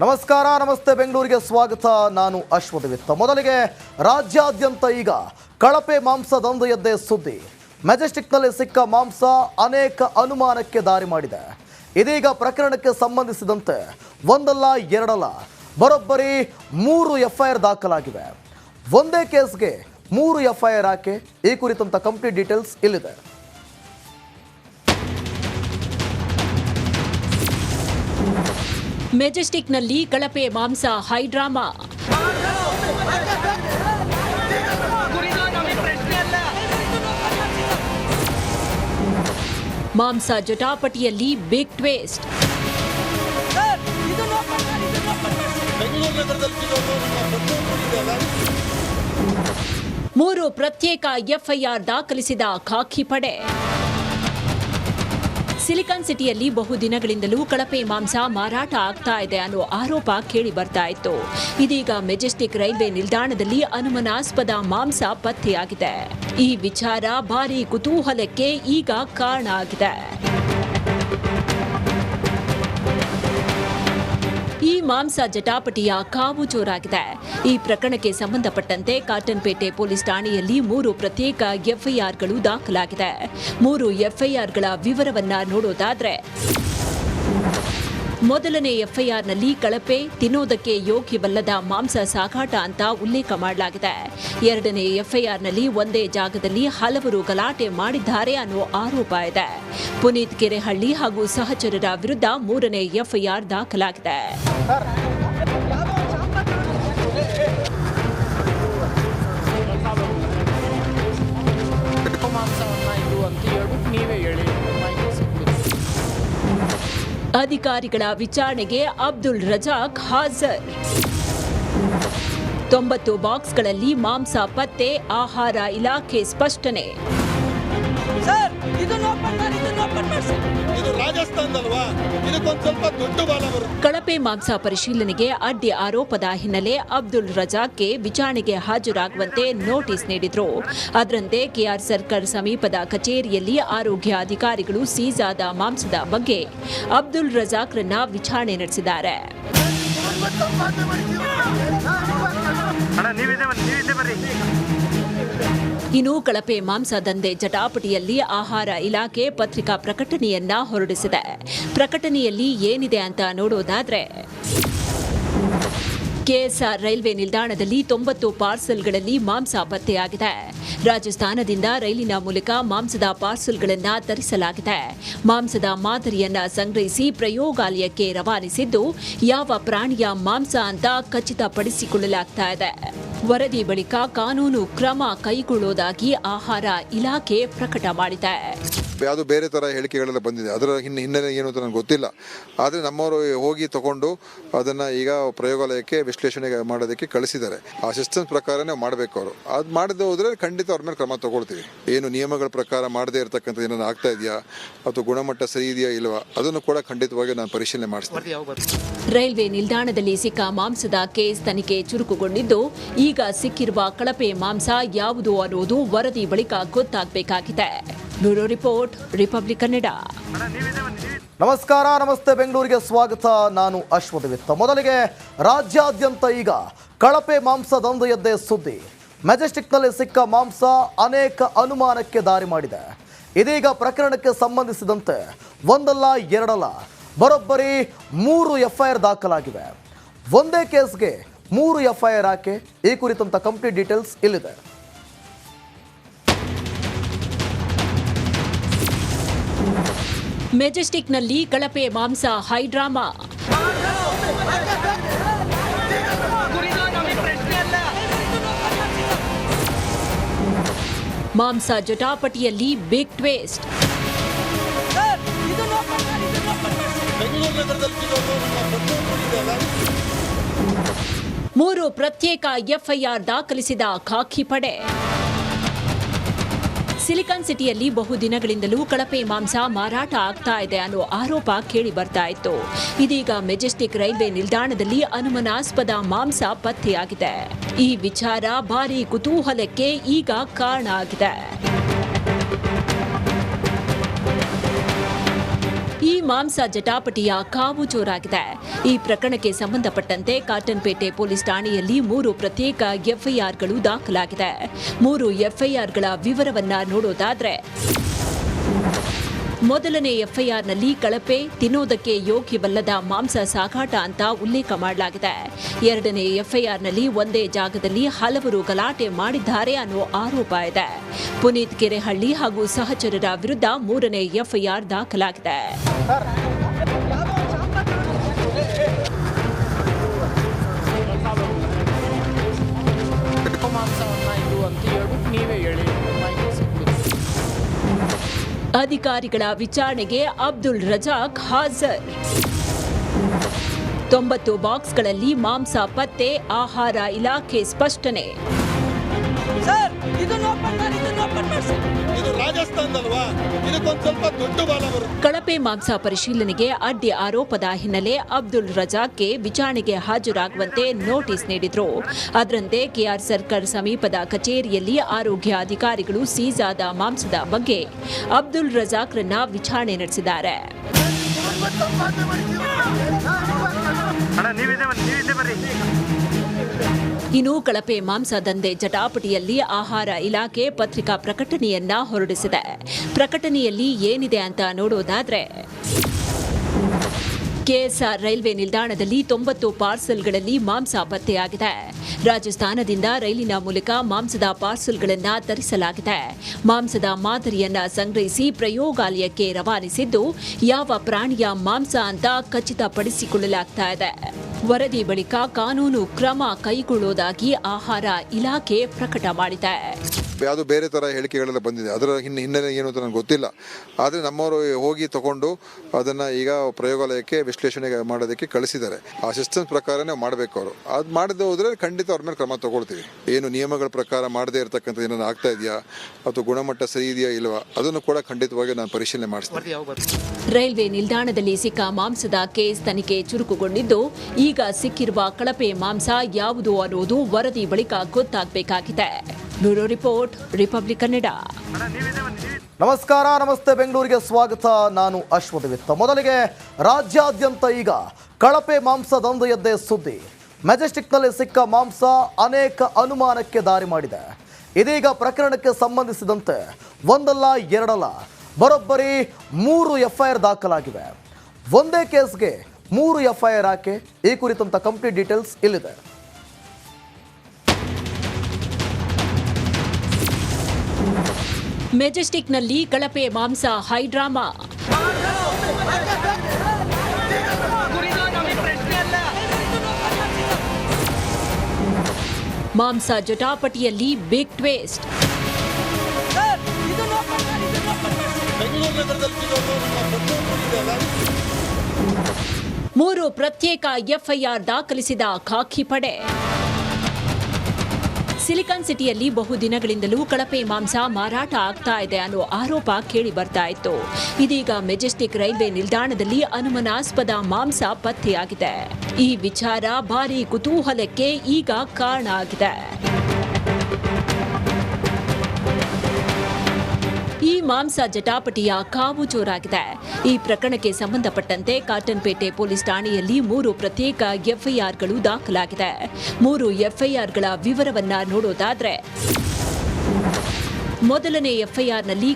ನಮಸ್ಕಾರ, ನಮಸ್ತೆ. ಬೆಂಗಳೂರಿಗೆ ಸ್ವಾಗತ. ನಾನು ಅಶ್ವಥ್. ಮೊದಲಿಗೆ ರಾಜ್ಯಾದ್ಯಂತ ಈಗ ಕಳಪೆ ಮಾಂಸ ದಂಧೆ ಎದ್ದೇ ಸುದ್ದಿ. ಮೆಜೆಸ್ಟಿಕ್ನಲ್ಲಿ ಸಿಕ್ಕ ಮಾಂಸ ಅನೇಕ ಅನುಮಾನಕ್ಕೆ ದಾರಿ ಮಾಡಿದೆ. ಇದೀಗ ಪ್ರಕರಣಕ್ಕೆ ಸಂಬಂಧಿಸಿದಂತೆ ಒಂದಲ್ಲ ಎರಡಲ್ಲ ಬರೋಬ್ಬರಿ 3 ಎಫ್ಐಆರ್ ದಾಖಲಾಗಿವೆ. ಒಂದೇ ಕೇಸ್ಗೆ 3 ಎಫ್ಐಆರ್ ಯಾಕೆ? ಈ ಕುರಿತಂತ ಕಂಪ್ಲೀಟ್ ಡೀಟೇಲ್ಸ್ ಇಲ್ಲಿದೆ. ಮೆಜೆಸ್ಟಿಕ್ನಲ್ಲಿ ಕಳಪೆ ಮಾಂಸ ಹೈಡ್ರಾಮಾ. ಮಾಂಸ ಜಟಾಪಟಿಯಲ್ಲಿ ಬಿಗ್ ಟ್ವಿಸ್ಟ್. ಮೂರು ಪ್ರತ್ಯೇಕ ಎಫ್ಐಆರ್ ದಾಖಲಿಸಿದ ಖಾಕಿ ಪಡೆ. ಸಿಲಿಕಾನ್ ಸಿಟಿಯಲ್ಲಿ ಬಹುದಿನಗಳಿಂದಲೂ ಕಳಪೆ ಮಾಂಸ ಮಾರಾಟ ಆಗ್ತಾ ಇದೆ ಅನ್ನೋ ಆರೋಪ ಕೇಳಿ ಬರ್ತಾ ಇತ್ತು. ಇದೀಗ ಮೆಜೆಸ್ಟಿಕ್ ರೈಲ್ವೆ ನಿಲ್ದಾಣದಲ್ಲಿ ಅನುಮಾನಾಸ್ಪದ ಮಾಂಸ ಪತ್ತೆಯಾಗಿದೆ. ಈ ವಿಚಾರ ಭಾರೀ ಕುತೂಹಲಕ್ಕೆ ಈಗ ಕಾರಣ ಆಗಿದೆ. ಈ ಮಾಂಸ ಜಟಾಪಟಿಯ ಕಾವು ಜೋರಾಗಿದೆ. ಈ ಪ್ರಕರಣಕ್ಕೆ ಸಂಬಂಧಪಟ್ಟಂತೆ ಕಾಟನ್ಪೇಟೆ ಪೊಲೀಸ್ ಠಾಣೆಯಲ್ಲಿ 3 ಪ್ರತ್ಯೇಕ ಎಫ್ಐಆರ್ಗಳು ದಾಖಲಾಗಿದೆ. 3 ಎಫ್ಐಆರ್ಗಳ ವಿವರವನ್ನ ನೋಡೋದಾದ್ರೆ, ಮೊದಲನೇ ಎಫ್ಐಆರ್ನಲ್ಲಿ ಕಳಪೆ, ತಿನ್ನೋದಕ್ಕೆ ಯೋಗ್ಯವಲ್ಲದ ಮಾಂಸ ಸಾಗಾಟ ಅಂತ ಉಲ್ಲೇಖ ಮಾಡಲಾಗಿದೆ. ಎರಡನೇ ಎಫ್ಐಆರ್ನಲ್ಲಿ ಒಂದೇ ಜಾಗದಲ್ಲಿ ಹಲವರು ಗಲಾಟೆ ಮಾಡಿದ್ದಾರೆ ಅನ್ನೋ ಆರೋಪ ಇದೆ. ಪುನೀತ್ ಕೆರೆಹಳ್ಳಿ ಹಾಗೂ ಸಹಚರರ ವಿರುದ್ಧ 3ನೇ ಎಫ್ಐಆರ್ ದಾಖಲಾಗಿದೆ. ಅಧಿಕಾರಿಗಳ ವಿಚಾರಣೆಗೆ ಅಬ್ದುಲ್ ರಜಾಕ್ ಹಾಜರ್. 90 ಬಾಕ್ಸ್ಗಳಲ್ಲಿ ಮಾಂಸ ಪತ್ತೆ, ಆಹಾರ ಇಲಾಖೆ ಸ್ಪಷ್ಟನೆ. ಕಳಪೆ ಮಾಂಸ ಪರಿಶೀಲನೆಗೆ ಅಡ್ಡಿ ಆರೋಪದ ಹಿನ್ನೆಲೆ ಅಬ್ದುಲ್ ರಜಾಕ್ಗೆ ವಿಚಾರಣೆಗೆ ಹಾಜರಾಗುವಂತೆ ನೋಟಿಸ್ ನೀಡಿದ್ರು. ಅದರಂತೆ ಕೆಆರ್ ಸರ್ಕಲ್ ಸಮೀಪದ ಕಚೇರಿಯಲ್ಲಿ ಆರೋಗ್ಯ ಅಧಿಕಾರಿಗಳು ಸೀಸ್ ಆದ ಮಾಂಸದ ಬಗ್ಗೆ ಅಬ್ದುಲ್ ರಜಾಕ್ರನ್ನ ವಿಚಾರಣೆ ನಡೆಸಿದ್ದಾರೆ. ಇನ್ನು ಕಳಪೆ ಮಾಂಸ ದಂಧೆ ಜಟಾಪಟಿಯಲ್ಲಿ ಆಹಾರ ಇಲಾಖೆ ಪತ್ರಿಕಾ ಪ್ರಕಟಣೆಯನ್ನ ಹೊರಡಿಸಿದೆ. ಪ್ರಕಟಣೆಯಲ್ಲಿ ಏನಿದೆ ಅಂತ ನೋಡೋದಾದ್ರೆ, ಕೆಎಸ್ಆರ್ ರೈಲ್ವೆ ನಿಲ್ದಾಣದಲ್ಲಿ 90 ಪಾರ್ಸೆಲ್ಗಳಲ್ಲಿ ಮಾಂಸ ಪತ್ತೆಯಾಗಿದೆ. ರಾಜಸ್ಥಾನದಿಂದ ರೈಲಿನ ಮೂಲಕ ಮಾಂಸದ ಪಾರ್ಸೆಲ್ಗಳನ್ನು ತರಿಸಲಾಗಿದೆ. ಮಾಂಸದ ಮಾದರಿಯನ್ನ ಸಂಗ್ರಹಿಸಿ ಪ್ರಯೋಗಾಲಯಕ್ಕೆ ರವಾನಿಸಿದ್ದು, ಯಾವ ಪ್ರಾಣಿಯ ಮಾಂಸ ಅಂತ ಖಚಿತಪಡಿಸಿಕೊಳ್ಳಲಾಗ್ತಾ ಇದೆ. ವರದಿ ಬಳಿಕ ಕಾನೂನು ಕ್ರಮ ಕೈಗೊಳ್ಳುವುದಾಗಿ ಆಹಾರ ಇಲಾಖೆ ಪ್ರಕಟ ಮಾಡಿದೆ. ಯಾವುದು ಬೇರೆ ಥರ ಹೇಳಿಕೆಗಳೆಲ್ಲ ಬಂದಿದೆ. ಅದರ ಹಿನ್ನೆಲೆ ಏನು ಅಂತ ನನಗೆ ಗೊತ್ತಿಲ್ಲ. ಆದರೆ ನಮ್ಮವರು ಹೋಗಿ ತಗೊಂಡು ಅದನ್ನು ಈಗ ಪ್ರಯೋಗಾಲಯಕ್ಕೆ ವಿಶ್ಲೇಷಣೆ ಮಾಡೋದಕ್ಕೆ ಕಳಿಸಿದ್ದಾರೆ. ಆ ಸಿಸ್ಟಮ್ಸ್ ಪ್ರಕಾರನೇ ಮಾಡಬೇಕು. ಅವರು ಅದು ಮಾಡದೆ ಹೋದರೆ ಖಂಡಿತ ಅವ್ರ ಮೇಲೆ ಕ್ರಮ ತಗೊಳ್ತೀವಿ. ಏನು ನಿಯಮಗಳ ಪ್ರಕಾರ ಮಾಡದೇ ಇರತಕ್ಕಂಥದ್ದು ಏನಾದ್ರು ಆಗ್ತಾ ಇದೆಯಾ ಅಥವಾ ಗುಣಮಟ್ಟ ಸರಿ ಇದೆಯಾ ಇಲ್ವಾ ಅದನ್ನು ಕೂಡ ಖಂಡಿತವಾಗಿ ನಾನು ಪರಿಶೀಲನೆ ಮಾಡಿಸ್ತೀನಿ. ರೈಲ್ವೆ ನಿಲ್ದಾಣದಲ್ಲಿ ಸಿಕ್ಕ ಮಾಂಸದ ಕೇಸ್ ತನಿಖೆ ಚುರುಕುಗೊಂಡಿದ್ದು, ಈಗ ಸಿಕ್ಕಿರುವ ಕಳಪೆ ಮಾಂಸ ಯಾವುದು ಅನ್ನೋದು ವರದಿ ಬಳಿಕ ಗೊತ್ತಾಗಬೇಕಾಗಿದೆ. Bureau report, Republic Kannada. ನಮಸ್ಕಾರ, ನಮಸ್ತೆ. ಬೆಂಗಳೂರಿಗೆ ಸ್ವಾಗತ. ನಾನು ಅಶ್ವಥ್. ಮೊದಲಿಗೆ ರಾಜ್ಯಾದ್ಯಂತ ಈಗ ಕಳಪೆ ಮಾಂಸ ದಂಧೆ ಎದ್ದೇ ಸುದ್ದಿ. ಮೆಜೆಸ್ಟಿಕ್ನಲ್ಲಿ ಸಿಕ್ಕ ಮಾಂಸ ಅನೇಕ ಅನುಮಾನಕ್ಕೆ ದಾರಿ ಮಾಡಿದೆ. ಇದೀಗ ಪ್ರಕರಣಕ್ಕೆ ಸಂಬಂಧಿಸಿದಂತೆ ಒಂದಲ್ಲ ಎರಡಲ್ಲ ಬರೋಬ್ಬರಿ 3 ಎಫ್ಐಆರ್ ದಾಖಲಾಗಿವೆ. ಒಂದೇ ಕೇಸ್ಗೆ 3 ಎಫ್ಐಆರ್ ಯಾಕೆ? ಈ ಕುರಿತಂತ ಕಂಪ್ಲೀಟ್ ಡೀಟೇಲ್ಸ್ ಇಲ್ಲಿದೆ. ಮೆಜೆಸ್ಟಿಕ್ನಲ್ಲಿ ಕಳಪೆ ಮಾಂಸ ಹೈಡ್ರಾಮಾ. ಮಾಂಸ ಜಟಾಪಟಿಯಲ್ಲಿ ಬಿಗ್ ಟ್ವಿಸ್ಟ್. ಮೂರು ಪ್ರತ್ಯೇಕ ಎಫ್ಐಆರ್ ದಾಖಲಿಸಿದ ಖಾಕಿ ಪಡೆ. ಸಿಲಿಕಾನ್ ಸಿಟಿಯಲ್ಲಿ ಬಹುದಿನಗಳಿಂದಲೂ ಕಳಪೆ ಮಾಂಸ ಮಾರಾಟ ಆಗ್ತಾ ಇದೆ ಅನ್ನೋ ಆರೋಪ ಕೇಳಿ ಬರ್ತಾ ಇತ್ತು. ಇದೀಗ ಮೆಜೆಸ್ಟಿಕ್ ರೈಲ್ವೆ ನಿಲ್ದಾಣದಲ್ಲಿ ಅನುಮಾನಾಸ್ಪದ ಮಾಂಸ ಪತ್ತೆಯಾಗಿದೆ. ಈ ವಿಚಾರ ಭಾರೀ ಕುತೂಹಲಕ್ಕೆ ಈಗ ಕಾರಣ ಆಗಿದೆ. ಈ ಮಾಂಸ ಜಟಾಪಟಿಯ ಕಾವು ಜೋರಾಗಿದೆ. ಈ ಪ್ರಕರಣಕ್ಕೆ ಸಂಬಂಧಪಟ್ಟಂತೆ ಕಾಟನ್ಪೇಟೆ ಪೊಲೀಸ್ ಠಾಣೆಯಲ್ಲಿ 3 ಪ್ರತ್ಯೇಕ ಎಫ್ಐಆರ್ಗಳು ದಾಖಲಾಗಿದೆ. 3 ಎಫ್ಐಆರ್ಗಳ ವಿವರವನ್ನ ನೋಡೋದಾದ್ರೆ, ಮೊದಲನೇ ಎಫ್ಐಆರ್ನಲ್ಲಿ ಕಳಪೆ, ತಿನ್ನೋದಕ್ಕೆ ಯೋಗ್ಯವಲ್ಲದ ಮಾಂಸ ಸಾಗಾಟ ಅಂತ ಉಲ್ಲೇಖ ಮಾಡಲಾಗಿದೆ. ಎರಡನೇ ಎಫ್ಐಆರ್ನಲ್ಲಿ ಒಂದೇ ಜಾಗದಲ್ಲಿ ಹಲವರು ಗಲಾಟೆ ಮಾಡಿದ್ದಾರೆ ಅನ್ನೋ ಆರೋಪ ಇದೆ. ಪುನೀತ್ ಕೆರೆಹಳ್ಳಿ ಹಾಗೂ ಸಹಚರರ ವಿರುದ್ಧ 3ನೇ ಎಫ್ಐಆರ್ ದಾಖಲಾಗಿದೆ. ಅಧಿಕಾರಿಗಳ ವಿಚಾರಣೆಗೆ ಅಬ್ದುಲ್ ರಜಾಕ್ ಹಾಜರ್. 90 ಬಾಕ್ಸ್ಗಳಲ್ಲಿ ಮಾಂಸ ಪತ್ತೆ, ಆಹಾರ ಇಲಾಖೆ ಸ್ಪಷ್ಟನೆ. ಕಳಪೆ ಮಾಂಸ ಪರಿಶೀಲನೆಗೆ ಅಡ್ಡಿ ಆರೋಪದ ಹಿನ್ನೆಲೆ ಅಬ್ದುಲ್ ರಜಾಕ್ಗೆ ವಿಚಾರಣೆಗೆ ಹಾಜರಾಗುವಂತೆ ನೋಟಿಸ್ ನೀಡಿದ್ರು. ಅದರಂತೆ ಕೆಆರ್ ಸರ್ಕಲ್ ಸಮೀಪದ ಕಚೇರಿಯಲ್ಲಿ ಆರೋಗ್ಯ ಅಧಿಕಾರಿಗಳು ಸೀಸ್ ಆದ ಮಾಂಸದ ಬಗ್ಗೆ ಅಬ್ದುಲ್ ರಜಾಕ್ರನ್ನ ವಿಚಾರಣೆ ನಡೆಸಿದ್ದಾರೆ. ಇನ್ನು ಕಳಪೆ ಮಾಂಸ ದಂಧೆ ಜಟಾಪಟಿಯಲ್ಲಿ ಆಹಾರ ಇಲಾಖೆ ಪತ್ರಿಕಾ ಪ್ರಕಟಣೆಯನ್ನ ಹೊರಡಿಸಿದೆ. ಪ್ರಕಟಣೆಯಲ್ಲಿ ಏನಿದೆ ಅಂತ ನೋಡೋದಾದ್ರೆ, ಕೆಎಸ್ಆರ್ ರೈಲ್ವೆ ನಿಲ್ದಾಣದಲ್ಲಿ 90 ಪಾರ್ಸೆಲ್ಗಳಲ್ಲಿ ಮಾಂಸ ಪತ್ತೆಯಾಗಿದೆ. ರಾಜಸ್ಥಾನದಿಂದ ರೈಲಿನ ಮೂಲಕ ಮಾಂಸದ ಪಾರ್ಸೆಲ್ಗಳನ್ನು ತರಿಸಲಾಗಿದೆ. ಮಾಂಸದ ಮಾದರಿಯನ್ನ ಸಂಗ್ರಹಿಸಿ ಪ್ರಯೋಗಾಲಯಕ್ಕೆ ರವಾನಿಸಿದ್ದು, ಯಾವ ಪ್ರಾಣಿಯ ಮಾಂಸ ಅಂತ ಖಚಿತಪಡಿಸಿಕೊಳ್ಳಲಾಗ್ತಾ ಇದೆ. ವರದಿ ಬಳಿಕ ಕಾನೂನು ಕ್ರಮ ಕೈಗೊಳ್ಳುವುದಾಗಿ ಆಹಾರ ಇಲಾಖೆ ಪ್ರಕಟ ಮಾಡಿದೆ. ಯಾವುದು ಬೇರೆ ಥರ ಹೇಳಿಕೆಗಳೆಲ್ಲ ಬಂದಿದೆ. ಅದರ ಹಿನ್ನೆಲೆ ಏನು ಅಂತ ನನಗೆ ಗೊತ್ತಿಲ್ಲ. ಆದರೆ ನಮ್ಮವರು ಹೋಗಿ ತಗೊಂಡು ಅದನ್ನು ಈಗ ಪ್ರಯೋಗಾಲಯಕ್ಕೆ ವಿಶ್ಲೇಷಣೆ ಮಾಡೋದಕ್ಕೆ ಕಳಿಸಿದ್ದಾರೆ. ಆ ಸಿಸ್ಟಮ್ಸ್ ಪ್ರಕಾರನೇ ಮಾಡಬೇಕು ಅವರು. ಅದು ಮಾಡದೆ ಹೋದರೆ ಖಂಡಿತ ಅವ್ರ ಮೇಲೆ ಕ್ರಮ ತಗೊಳ್ತೀವಿ. ಏನು ನಿಯಮಗಳ ಪ್ರಕಾರ ಮಾಡದೇ ಇರತಕ್ಕಂಥ ಏನಾದ್ರು ಆಗ್ತಾ ಇದೆಯಾ ಅಥವಾ ಗುಣಮಟ್ಟ ಸರಿ ಇದೆಯಾ ಇಲ್ವಾ ಅದನ್ನು ಕೂಡ ಖಂಡಿತವಾಗಿ ನಾನು ಪರಿಶೀಲನೆ ಮಾಡಿಸ್ತೀನಿ. ರೈಲ್ವೆ ನಿಲ್ದಾಣದಲ್ಲಿ ಸಿಕ್ಕ ಮಾಂಸದ ಕೇಸ್ ತನಿಖೆ ಚುರುಕುಗೊಂಡಿದ್ದು, ಈಗ ಸಿಕ್ಕಿರುವ ಕಳಪೆ ಮಾಂಸ ಯಾವುದು ಅನ್ನೋದು ವರದಿ ಬಳಿಕ ಗೊತ್ತಾಗಬೇಕಾಗಿದೆ. Bureau report, Republic Kannada. ನಮಸ್ಕಾರ, ನಮಸ್ತೆ ಬೆಂಗಳೂರಿಗೆ ಸ್ವಾಗತ. ನಾನು ಅಶ್ವಥ್. ಮೊದಲಿಗೆ ರಾಜ್ಯಾದ್ಯಂತ ಈಗ ಕಳಪೆ ಮಾಂಸ ದಂಧೆಯದ್ದೇ ಸುದ್ದಿ. ಮೆಜೆಸ್ಟಿಕ್ನಲ್ಲಿ ಸಿಕ್ಕ ಮಾಂಸ ಅನೇಕ ಅನುಮಾನಕ್ಕೆ ದಾರಿ ಮಾಡಿದೆ. ಇದೀಗ ಪ್ರಕರಣಕ್ಕೆ ಸಂಬಂಧಿಸಿದಂತೆ ಒಂದಲ್ಲ ಎರಡಲ್ಲ ಬರೋಬ್ಬರಿ 3 ಎಫ್ಐಆರ್ ದಾಖಲಾಗಿವೆ. ಒಂದೇ ಕೇಸ್ಗೆ 3 ಎಫ್ಐಆರ್ ಯಾಕೆ? ಈ ಕುರಿತಂತ ಕಂಪ್ಲೀಟ್ ಡೀಟೇಲ್ಸ್ ಇಲ್ಲಿದೆ. ಮೆಜೆಸ್ಟಿಕ್ನಲ್ಲಿ ಕಳಪೆ ಮಾಂಸ ಹೈಡ್ರಾಮಾ. ಮಾಂಸ ಜಟಾಪಟಿಯಲ್ಲಿ ಬಿಗ್ ಟ್ವಿಸ್ಟ್. ಮೂರು ಪ್ರತ್ಯೇಕ ಎಫ್ಐಆರ್ ದಾಖಲಿಸಿದ ಖಾಕಿ ಪಡೆ. ಸಿಲಿಕಾನ್ ಸಿಟಿಯಲ್ಲಿ ಬಹುದಿನಗಳಿಂದಲೂ ಕಳಪೆ ಮಾಂಸ ಮಾರಾಟ ಆಗ್ತಾ ಇದೆ ಅನ್ನೋ ಆರೋಪ ಕೇಳಿ ಬರ್ತಾ ಇತ್ತು. ಇದೀಗ ಮೆಜೆಸ್ಟಿಕ್ ರೈಲ್ವೆ ನಿಲ್ದಾಣದಲ್ಲಿ ಅನುಮಾನಾಸ್ಪದ ಮಾಂಸ ಪತ್ತೆಯಾಗಿದೆ. ಈ ವಿಚಾರ ಭಾರೀ ಕುತೂಹಲಕ್ಕೆ ಈಗ ಕಾರಣ ಆಗಿದೆ. ಈ ಮಾಂಸ ಜಟಾಪಟಿಯ ಕಾವು ಜೋರಾಗಿದೆ. ಈ ಪ್ರಕರಣಕ್ಕೆ ಸಂಬಂಧಪಟ್ಟಂತೆ ಕಾಟನ್ಪೇಟೆ ಪೊಲೀಸ್ ಠಾಣೆಯಲ್ಲಿ 3 ಪ್ರತ್ಯೇಕ ಎಫ್ಐಆರ್ಗಳು ದಾಖಲಾಗಿದೆ. 3 ಎಫ್ಐಆರ್ಗಳ ವಿವರವನ್ನ ನೋಡೋದಾದ್ರೆ, ಮೊದಲನೇ ಎಫ್ಐಆರ್ನಲ್ಲಿ